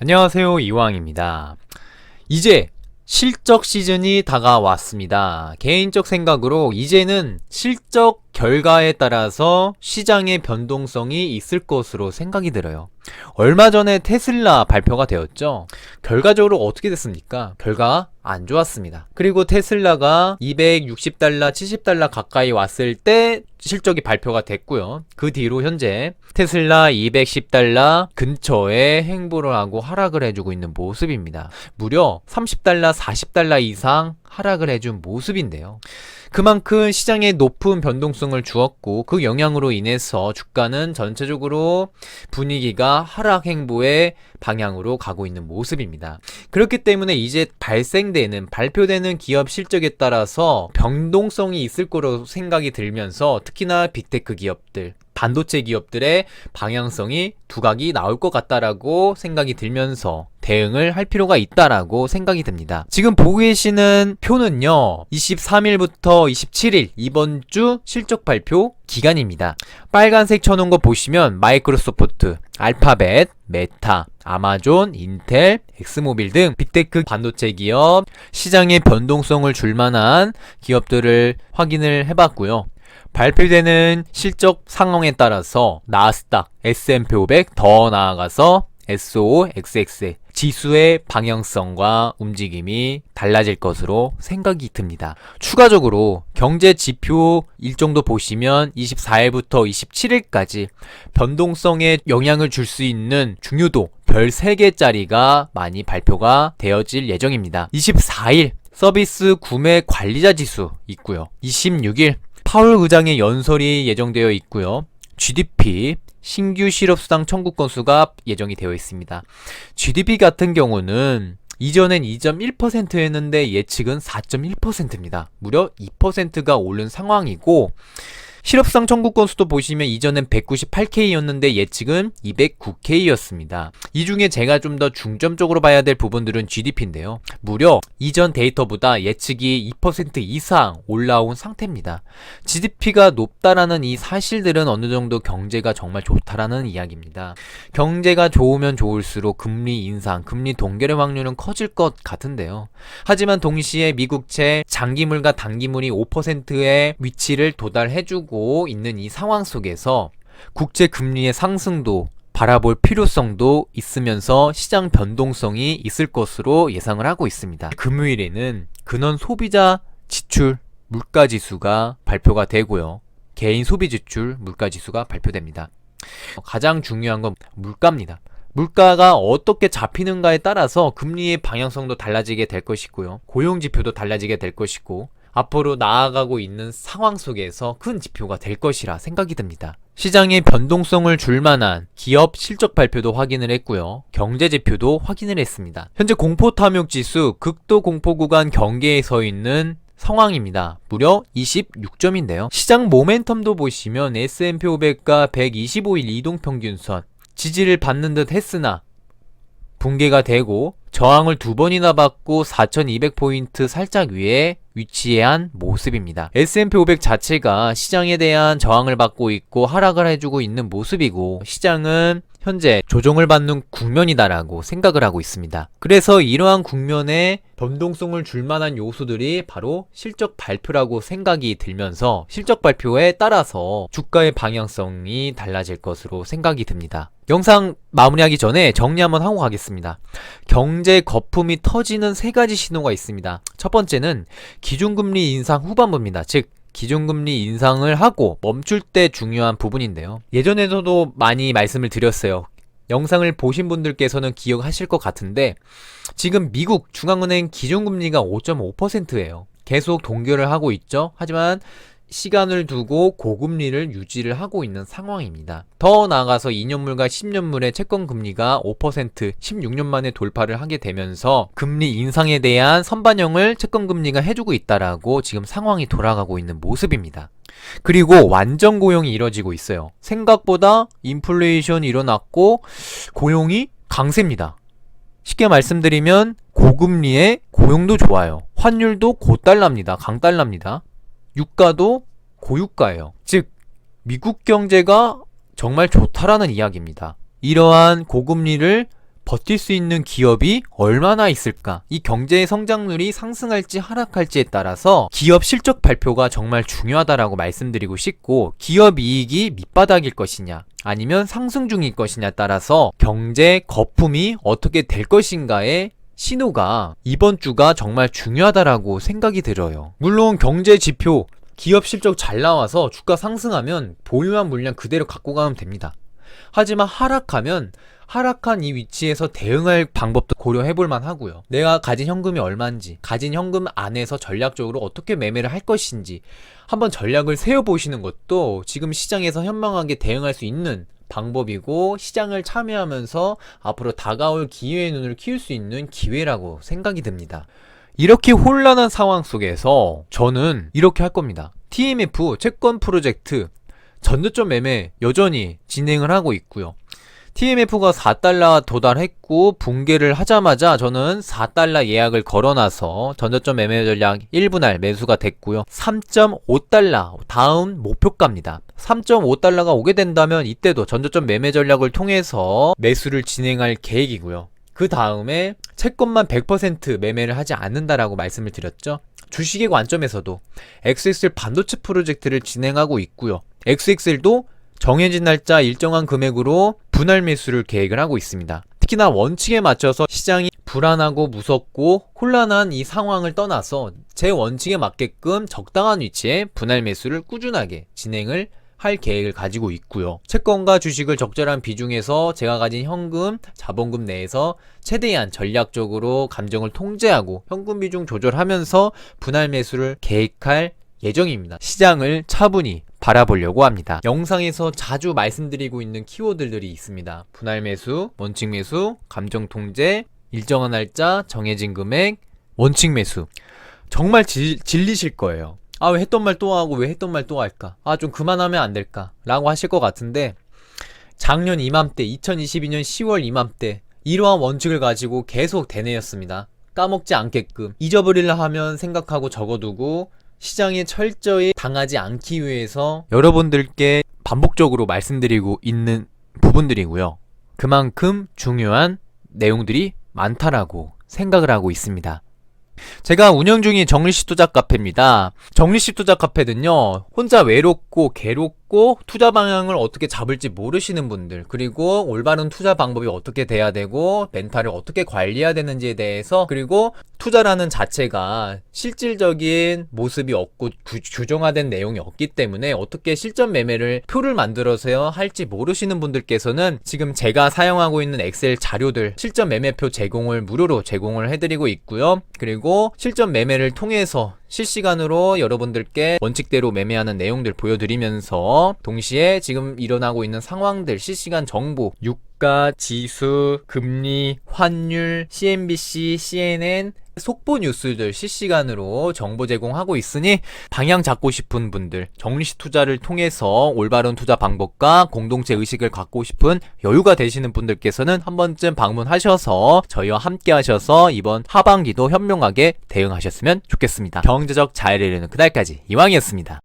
안녕하세요, 이왕입니다. 이제 실적 시즌이 다가왔습니다. 개인적 생각으로 이제는 실적 결과에 따라서 시장의 변동성이 있을 것으로 생각이 들어요. 얼마 전에 테슬라 발표가 되었죠. 결과적으로 어떻게 됐습니까? 결과 안 좋았습니다. 그리고 테슬라가 $260, $70 가까이 왔을 때 실적이 발표가 됐고요. 그 뒤로 현재 테슬라 $210 근처에 행보를 하고 하락을 해주고 있는 모습입니다. 무려 $30, $40 이상 하락을 해준 모습인데요. 그만큼 시장에 높은 변동성을 주었고 그 영향으로 인해서 주가는 전체적으로 분위기가 하락 행보의 방향으로 가고 있는 모습입니다. 그렇기 때문에 이제 발표되는 기업 실적에 따라서 변동성이 있을 거로 생각이 들면서 특히나 빅테크 기업들, 반도체 기업들의 방향성이 두각이 나올 것 같다라고 생각이 들면서 대응을 할 필요가 있다라고 생각이 듭니다. 지금 보고 계시는 표는요, 23일부터 27일 이번 주 실적 발표 기간입니다. 빨간색 쳐놓은 거 보시면 마이크로소프트, 알파벳, 메타, 아마존, 인텔, 엑스모빌 등 빅테크 반도체 기업, 시장의 변동성을 줄 만한 기업들을 확인을 해봤고요. 발표되는 실적 상황에 따라서 나스닥, S&P 500, 더 나아가서 SOXX 지수의 방향성과 움직임이 달라질 것으로 생각이 듭니다. 추가적으로 경제 지표 일정도 보시면 24일부터 27일까지 변동성에 영향을 줄 수 있는 중요도 별 3개짜리가 많이 발표가 되어질 예정입니다. 24일 서비스 구매 관리자 지수 있고요. 26일 파월 의장의 연설이 예정되어 있고요. GDP, 신규 실업수당 청구 건수가 예정이 되어 있습니다. GDP 같은 경우는 이전엔 2.1%였는데 예측은 4.1%입니다. 무려 2%가 오른 상황이고, 실업수당 청구 건수도 보시면 이전엔 198K였는데 예측은 209K였습니다. 이 중에 제가 좀 더 중점적으로 봐야 될 부분들은 GDP인데요. 무려 이전 데이터보다 예측이 2% 이상 올라온 상태입니다. GDP가 높다라는 이 사실들은 어느 정도 경제가 정말 좋다라는 이야기입니다. 경제가 좋으면 좋을수록 금리 인상, 금리 동결의 확률은 커질 것 같은데요. 하지만 동시에 미국채 장기물과 단기물이 5%의 위치를 도달해주고 있는 이 상황 속에서 국제 금리의 상승도 바라볼 필요성도 있으면서 시장 변동성이 있을 것으로 예상을 하고 있습니다. 금요일에는 근원 소비자 지출 물가지수가 발표가 되고요. 개인 소비 지출 물가지수가 발표됩니다. 가장 중요한 건 물가입니다. 물가가 어떻게 잡히는가에 따라서 금리의 방향성도 달라지게 될 것이고요. 고용지표도 달라지게 될 것이고 앞으로 나아가고 있는 상황 속에서 큰 지표가 될 것이라 생각이 듭니다. 시장에 변동성을 줄 만한 기업 실적 발표도 확인을 했고요. 경제 지표도 확인을 했습니다. 현재 공포 탐욕 지수 극도 공포 구간 경계에 서 있는 상황입니다. 무려 26점인데요. 시장 모멘텀도 보시면 S&P 500과 125일 이동평균선 지지를 받는 듯 했으나 붕괴가 되고 저항을 2번이나 받고 4200포인트 살짝 위에 위치한 모습입니다. S&P 500 자체가 시장에 대한 저항을 받고 있고 하락을 해주고 있는 모습이고 시장은 현재 조정을 받는 국면이다라고 생각을 하고 있습니다. 그래서 이러한 국면에 변동성을 줄 만한 요소들이 바로 실적 발표라고 생각이 들면서 실적 발표에 따라서 주가의 방향성이 달라질 것으로 생각이 듭니다. 영상 마무리하기 전에 정리 한번 하고 가겠습니다. 경제 거품이 터지는 3가지 신호가 있습니다. 첫 번째는 기준금리 인상 후반부입니다. 즉 기준금리 인상을 하고 멈출 때 중요한 부분인데요. 예전에도 많이 말씀을 드렸어요. 영상을 보신 분들께서는 기억하실 것 같은데 지금 미국 중앙은행 기준금리가 5.5%예요. 계속 동결을 하고 있죠. 하지만 시간을 두고 고금리를 유지를 하고 있는 상황입니다. 더 나아가서 2년물과 10년물의 채권금리가 5% 16년 만에 돌파를 하게 되면서 금리 인상에 대한 선반영을 채권금리가 해주고 있다라고 지금 상황이 돌아가고 있는 모습입니다. 그리고 완전 고용이 이뤄지고 있어요. 생각보다 인플레이션이 일어났고 고용이 강세입니다. 쉽게 말씀드리면 고금리에 고용도 좋아요. 환율도 고달러입니다. 강달러입니다. 유가도 고유가예요. 즉 미국 경제가 정말 좋다라는 이야기입니다. 이러한 고금리를 버틸 수 있는 기업이 얼마나 있을까? 이 경제의 성장률이 상승할지 하락할지에 따라서 기업 실적 발표가 정말 중요하다라고 말씀드리고 싶고, 기업 이익이 밑바닥일 것이냐 아니면 상승 중일 것이냐에 따라서 경제 거품이 어떻게 될 것인가에 신호가 이번 주가 정말 중요하다라고 생각이 들어요. 물론 경제 지표, 기업 실적 잘 나와서 주가 상승하면 보유한 물량 그대로 갖고 가면 됩니다. 하지만 하락하면 하락한 이 위치에서 대응할 방법도 고려해볼 만하고요. 내가 가진 현금이 얼마인지, 가진 현금 안에서 전략적으로 어떻게 매매를 할 것인지 한번 전략을 세워보시는 것도 지금 시장에서 현명하게 대응할 수 있는 방법이고, 시장을 참여하면서 앞으로 다가올 기회의 눈을 키울 수 있는 기회라고 생각이 듭니다. 이렇게 혼란한 상황 속에서 저는 이렇게 할 겁니다. TMF 채권 프로젝트 전저점 매매 여전히 진행을 하고 있고요. TMF가 4달러 도달했고 붕괴를 하자마자 저는 4달러 예약을 걸어놔서 전저점 매매 전략 1분할 매수가 됐고요. 3.5달러 다음 목표가입니다. 3.5달러가 오게 된다면 이때도 전저점 매매 전략을 통해서 매수를 진행할 계획이고요. 그 다음에 채권만 100% 매매를 하지 않는다라고 말씀을 드렸죠. 주식의 관점에서도 XXL 반도체 프로젝트를 진행하고 있고요. XXL도 정해진 날짜 일정한 금액으로 분할 매수를 계획을 하고 있습니다. 특히나 원칙에 맞춰서 시장이 불안하고 무섭고 혼란한 이 상황을 떠나서 제 원칙에 맞게끔 적당한 위치에 분할 매수를 꾸준하게 진행을 할 계획을 가지고 있고요. 채권과 주식을 적절한 비중에서 제가 가진 현금, 자본금 내에서 최대한 전략적으로 감정을 통제하고 현금 비중 조절하면서 분할 매수를 계획할 예정입니다. 시장을 차분히 바라보려고 합니다. 영상에서 자주 말씀드리고 있는 키워드들이 있습니다. 분할 매수, 원칙 매수, 감정 통제, 일정한 날짜, 정해진 금액, 원칙 매수. 정말 질리실 거예요. 아, 왜 했던 말 또 하고 왜 했던 말 또 할까? 아, 좀 그만하면 안 될까? 라고 하실 것 같은데, 작년 이맘때 2022년 10월 이맘때 이러한 원칙을 가지고 계속 되뇌었습니다. 까먹지 않게끔 잊어버리려 하면 생각하고 적어두고 시장에 철저히 당하지 않기 위해서 여러분들께 반복적으로 말씀드리고 있는 부분들이고요. 그만큼 중요한 내용들이 많다라고 생각을 하고 있습니다. 제가 운영 중인 정리식 투자 카페입니다. 정리식 투자 카페는요, 혼자 외롭고 괴롭고 투자 방향을 어떻게 잡을지 모르시는 분들, 그리고 올바른 투자 방법이 어떻게 돼야 되고 멘탈을 어떻게 관리해야 되는지에 대해서, 그리고 투자라는 자체가 실질적인 모습이 없고 규정화된 내용이 없기 때문에 어떻게 실전 매매를 표를 만들어서 할지 모르시는 분들께서는 지금 제가 사용하고 있는 엑셀 자료들 실전 매매표 제공을 무료로 제공을 해드리고 있고요. 그리고 실전 매매를 통해서 실시간으로 여러분들께 원칙대로 매매하는 내용들 보여드리면서 동시에 지금 일어나고 있는 상황들 실시간 정보, 유가, 지수, 금리, 환율, CNBC, CNN 속보 뉴스들 실시간으로 정보 제공하고 있으니 방향 잡고 싶은 분들, 정리식 투자를 통해서 올바른 투자 방법과 공동체 의식을 갖고 싶은 여유가 되시는 분들께서는 한 번쯤 방문하셔서 저희와 함께 하셔서 이번 하반기도 현명하게 대응하셨으면 좋겠습니다. 경제적 자유를 이루는 그날까지 이왕이었습니다.